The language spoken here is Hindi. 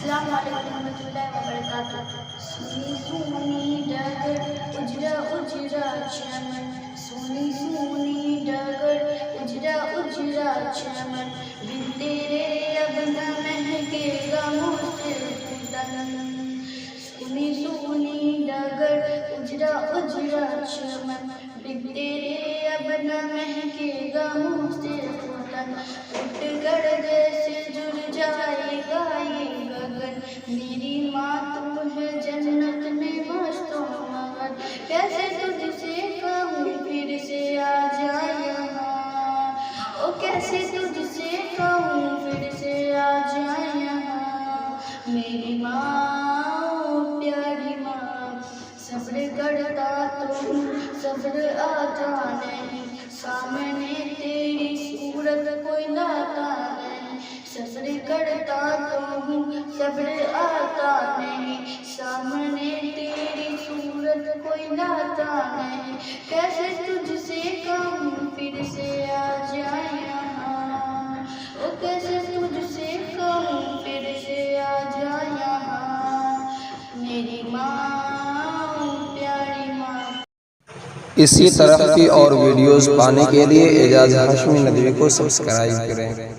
अस्सलाम वालेकुम रहमतुल्लाहि व बरकातुहू। सुनी सुनी डगर उजरा उजरा चमन, सुनी सुनी डगर उजरा उजरा चमन, बिन तेरे अब न महकेगा मुझसे तन। सुनी सुनी डगर उजरा उजरा चमन, बिन तेरे अब न महकेगा मुझसे तन। उठ कर जैसे जुड़ जाएगा ये गगन, मेरी माँ तू है जन्नत में मस्तो मगन। कैसे तुझसे कहूँ फिर से आ जा यहाँ, ओ कैसे तुझसे कहूँ फिर से आ जा यहाँ। मेरी माँ ओ प्यारी माँ, सब्र करता तो हूँ सब्र आता नहीं, सामने तेरी सूरत कोई लाता नहीं। सब्र करता तो हूँ सब्र आता नहीं, सामने तेरी सूरत कोई लाता नहीं। कैसे तुझसे कहूँ फिर से आ जा यहाँ, ओ कैसे तुझसे कहूँ फिर से आ जा यहाँ। मेरी माँ प्यारी माँ। इसी तरह की और वीडियोज़ पाने के लिए एजाज हाशमी नदवी को सब्सक्राइब करें।